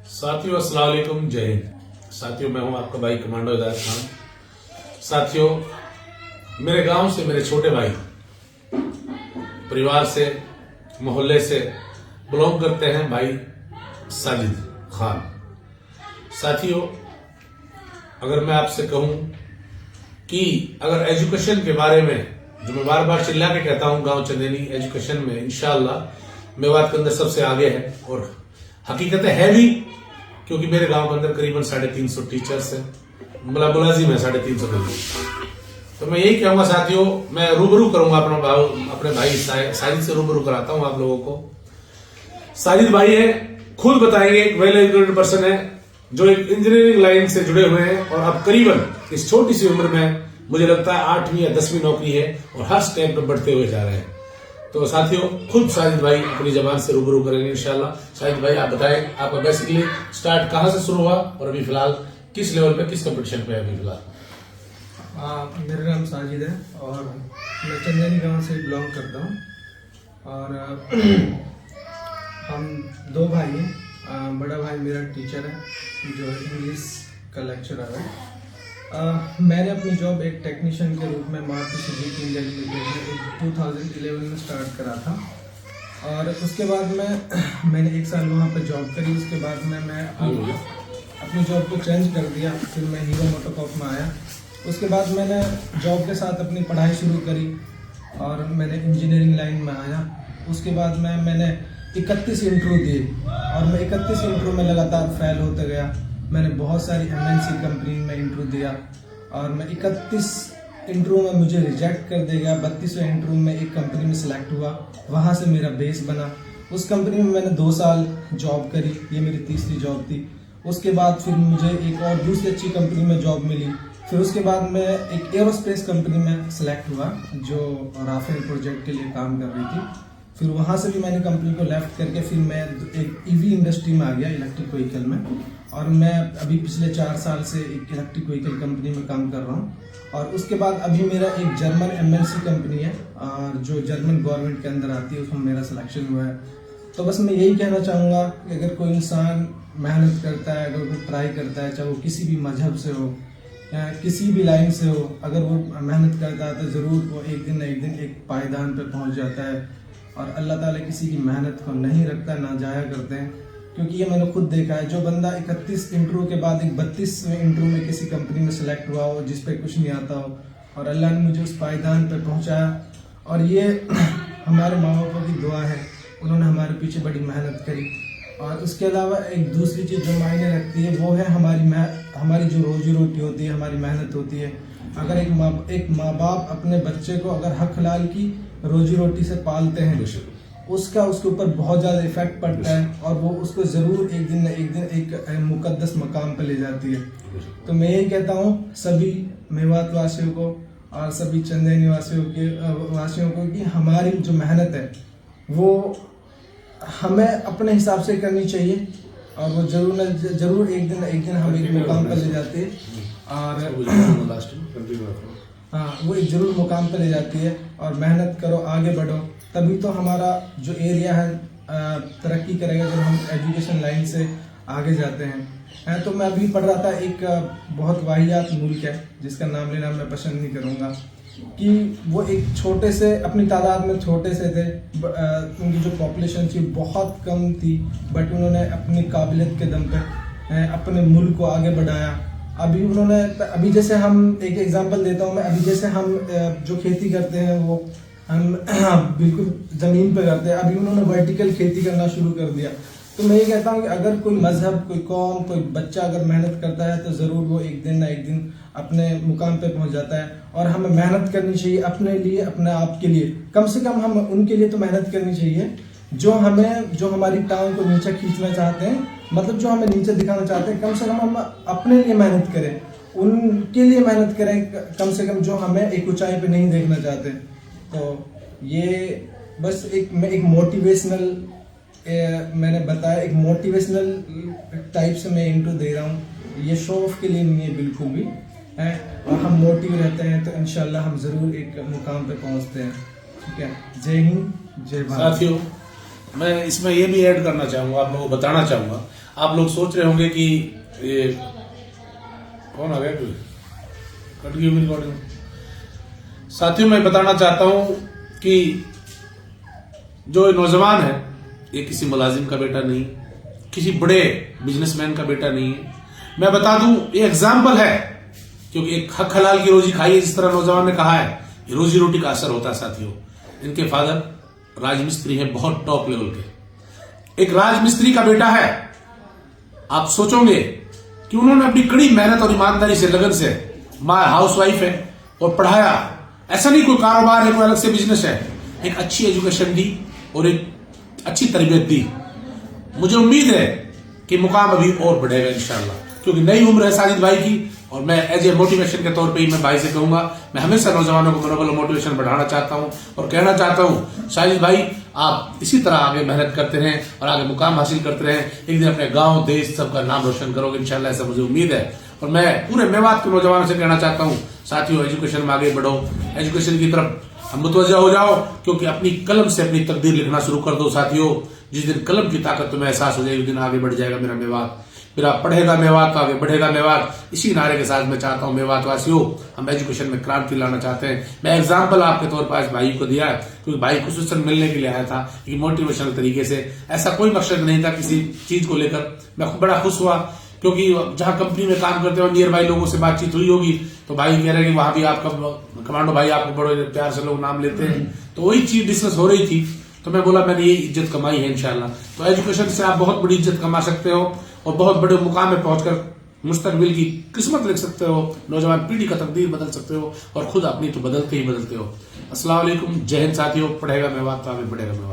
साथियों अस्सलाम वालेकुम, जय हिंद। साथियों मैं हूं आपका भाई कमांडो हिदायत खान। साथियों मेरे गांव से मेरे छोटे भाई परिवार से मोहल्ले से बिलोंग करते हैं भाई साजिद खान। साथियों अगर मैं आपसे कहूं कि अगर एजुकेशन के बारे में, जो मैं बार बार चिल्ला के कहता हूं, गांव चंदेनी एजुकेशन में इंशाअल्लाह मेवात के अंदर सबसे आगे है और हकीकत है भी, क्योंकि मेरे गांव के अंदर करीबन 350 टीचर्स हैं, मतलब मुलाजिम है 350 करीब। तो मैं यही कहूंगा साथियों, मैं रूबरू करूंगा अपने भाई साजिद से रूबरू कराता हूं आप लोगों को। साजिद भाई है, खुद बताएंगे, एक वेल एजुकेटेड पर्सन है जो एक इंजीनियरिंग लाइन से जुड़े हुए हैं और अब करीबन इस छोटी सी उम्र में मुझे लगता है 8वीं या 10वीं नौकरी है और हर स्टेप पे बढ़ते हुए जा रहे हैं। तो साथियों खुद साजिद भाई अपनी जबान से रूबरू करेंगे इंशाल्लाह। साजिद भाई आप बताएं, आपका बेसिकली स्टार्ट कहां से शुरू हुआ और अभी फिलहाल किस लेवल पे, किस कंपटीशन पे है अभी फिलहाल? मेरा नाम साजिद है और मैं चंदेनी गांव से बिलोंग करता हूं और हम दो भाई हैं। बड़ा भाई मेरा टीचर है जो इंग्लिश का लेक्चरर है। मैंने अपनी जॉब एक टेक्नीशियन के रूप में मारुति सुजुकी इंडिया लिमिटेड में 2011 में स्टार्ट करा था और उसके बाद मैंने 1 साल वहाँ पर जॉब करी। उसके बाद मैं अपनी जॉब को चेंज कर दिया, फिर मैं हीरो मोटोकॉर्प में आया। उसके बाद मैंने जॉब के साथ अपनी पढ़ाई शुरू करी और मैंने इंजीनियरिंग लाइन में आया। उसके बाद मैंने 31 इंटरव्यू दिए और मैं 31 इंटरव्यू में लगातार फेल होते गया। मैंने बहुत सारी MNC कंपनी में इंटरव्यू दिया और मैं 31 इंटरव्यू में मुझे रिजेक्ट कर दिया गया। 32वें इंटरव्यू में एक कंपनी में सिलेक्ट हुआ, वहाँ से मेरा बेस बना। उस कंपनी में मैंने 2 साल जॉब करी, ये मेरी तीसरी जॉब थी। उसके बाद फिर मुझे एक और दूसरी अच्छी कंपनी में जॉब मिली। फिर उसके बाद मैं एक एरोस्पेस कंपनी में सिलेक्ट हुआ जो राफेल प्रोजेक्ट के लिए काम कर रही थी। फिर वहाँ से भी मैंने कंपनी को लेफ्ट करके फिर मैं एक EV इंडस्ट्री में आ गया, इलेक्ट्रिक व्हीकल में, और मैं अभी पिछले 4 साल से एक इलेक्ट्रिक व्हीकल कंपनी में काम कर रहा हूँ। और उसके बाद अभी मेरा एक जर्मन MNC कंपनी है जो जर्मन गवर्नमेंट के अंदर आती है, उसमें मेरा सिलेक्शन हुआ है। तो बस मैं यही कहना चाहूँगा कि अगर कोई इंसान मेहनत करता है, अगर वो ट्राई करता है, चाहे वो किसी भी मजहब से हो या किसी भी लाइन से हो, अगर वो मेहनत करता है तो ज़रूर वो एक दिन न एक दिन एक पायदान पर पहुँच जाता है। और अल्लाह ताला किसी की मेहनत को नहीं रखता, ना जाया करते हैं, क्योंकि ये मैंने खुद देखा है। जो बंदा 31 इंटरव्यू के बाद एक 32वें इंटरव्यू में किसी कंपनी में सिलेक्ट हुआ हो जिस पे कुछ नहीं आता हो और अल्लाह ने मुझे उस पायदान पे पहुंचाया, और ये हमारे माँ बापों की दुआ है, उन्होंने हमारे पीछे बड़ी मेहनत करी। और उसके अलावा एक दूसरी चीज़ जो मायने रखती है वो है हमारी जो रोजी रोटी होती है, हमारी मेहनत होती है। अगर एक माँ बाप अपने बच्चे को अगर हक हलाल की रोजी रोटी से पालते हैं, उसका उसके ऊपर बहुत ज़्यादा इफेक्ट पड़ता है और वो उसको ज़रूर एक दिन न एक दिन एक मुकद्दस मकाम पर ले जाती है। तो मैं यही कहता हूँ सभी मेवात वासियों को और सभी चंदेनी वासियों को कि हमारी जो मेहनत है वो हमें अपने हिसाब से करनी चाहिए और वो जरूर एक दिन हम एक मुकाम पर ले जाते हैं और हाँ, वो एक जरूर मुकाम पर ले जाती है। और मेहनत करो, आगे बढ़ो, तभी तो हमारा जो एरिया है तरक्की करेगा जब हम एजुकेशन लाइन से आगे जाते हैं। तो मैं अभी पढ़ रहा था, एक बहुत वाहियात मुल्क है जिसका नाम लेना मैं पसंद नहीं करूँगा, कि वो एक छोटे से, अपनी तादाद में छोटे से थे, उनकी जो पॉपुलेशन थी बहुत कम थी, बट उन्होंने अपनी काबिलियत के दम पे अपने मुल्क को आगे बढ़ाया। अभी जैसे हम एक एग्जांपल देता हूँ मैं, अभी जैसे हम जो खेती करते हैं वो हम बिल्कुल ज़मीन पे करते हैं, अभी उन्होंने वर्टिकल खेती करना शुरू कर दिया। तो मैं ये कहता हूँ कि अगर कोई मजहब, कोई कौम, कोई बच्चा अगर मेहनत करता है तो ज़रूर वो एक दिन ना एक दिन अपने मुकाम पे पहुँच जाता है। और हमें मेहनत करनी चाहिए अपने लिए, अपने आप के लिए, कम से कम हम उनके लिए तो मेहनत करनी चाहिए जो हमारी टांग को नीचे खींचना चाहते हैं, मतलब जो हमें नीचे दिखाना चाहते हैं। कम से कम हम अपने लिए मेहनत करें, उनके लिए मेहनत करें, कम से कम जो हमें एक ऊंचाई पे नहीं देखना चाहते। तो ये बस एक मोटिवेशनल, मैंने बताया, एक मोटिवेशनल टाइप से मैं इंट्रो दे रहा हूँ। ये शो ऑफ के लिए नहीं है बिल्कुल भी है, और हम मोटिव रहते हैं तो इंशाल्लाह हम ज़रूर एक मुकाम पे पहुँचते हैं। ठीक है, जय हिंद, जय भारत। साथियों मैं इसमें ये भी ऐड करना चाहूँगा, आप लोगों को बताना चाहूँगा, आप लोग सोच रहे होंगे कि ये कौन आ गया, कोई कट गई रिकॉर्डिंग। साथियों मैं बताना चाहता हूं कि जो नौजवान है ये किसी मुलाजिम का बेटा नहीं, किसी बड़े बिजनेसमैन का बेटा नहीं है। मैं बता दूं ये एग्जाम्पल है, क्योंकि एक हक हलाल की रोजी खाई है, जिस तरह नौजवान ने कहा है, रोजी रोटी का असर होता है। साथियों इनके फादर राजमिस्त्री हैं, बहुत टॉप लेवल के, एक राजमिस्त्री का बेटा है। आप सोचोगे कि उन्होंने अपनी कड़ी मेहनत और ईमानदारी से, लगन से, माँ हाउसवाइफ है और पढ़ाया, ऐसा नहीं कोई कारोबार है, कोई अलग से बिजनेस है, एक अच्छी एजुकेशन दी और एक अच्छी तरबियत दी। मुझे उम्मीद है कि मुकाम अभी और बढ़ेगा इंशाल्लाह, क्योंकि नई उम्र है साजिद भाई की। और मैं एज ए मोटिवेशन के तौर पे ही मैं भाई से कहूंगा, मैं हमेशा नौजवानों को मनोबल और मोटिवेशन बढ़ाना चाहता हूं और कहना चाहता हूं साजिद भाई आप इसी तरह आगे मेहनत करते रहें और आगे मुकाम हासिल करते रहें। एक दिन अपने गांव, देश, सबका नाम रोशन करोगे इंशाल्लाह, ऐसा मुझे उम्मीद है। और मैं पूरे मेवात के नौजवानों से कहना चाहता हूं साथियों, एजुकेशन में आगे बढ़ो, एजुकेशन की तरफ मुतवज्जा हो जाओ, क्योंकि अपनी कलम से अपनी तकदीर लिखना शुरू कर दो। साथियों जिस दिन कलम की ताकत तुम्हें एहसास हो जाएगी, उस दिन आगे बढ़ जाएगा मेरा मेवात। मेरा पढ़ेगा मेवात तो आगे बढ़ेगा मेवात, इसी नारे के साथ मैं चाहता हूं मेवात वासियों, हम एजुकेशन में क्रांति लाना चाहते हैं। मैं एग्जाम्पल आपके तौर पर आज भाई को दिया है, क्योंकि भाई खुसूसन मिलने के लिए आया था, कि मोटिवेशनल तरीके से, ऐसा कोई मकसद नहीं था किसी चीज को लेकर। मैं बड़ा खुश हुआ, क्योंकि जहां कंपनी में काम करते हुए नियर बाई लोगों से बातचीत हुई होगी, तो भाई कह रहे हैं कि वहां भी आपका कमांडो भाई आपको बड़े प्यार से लोग नाम लेते हैं, तो वही चीज डिस्कस हो रही थी। तो मैं बोला मैंने ये इज्जत कमाई है इंशाल्लाह। तो एजुकेशन से आप बहुत बड़ी इज्जत कमा सकते हो और बहुत बड़े मुकाम में पहुंचकर मुस्तकबिल की किस्मत लिख सकते हो, नौजवान पीढ़ी का तकदीर बदल सकते हो और खुद अपनी तो बदलते ही बदलते हो। अस्सलाम वालेकुम, जय हिंद साथियों। पढ़ेगा मेवात तो आगे बढ़ेगा मेवात।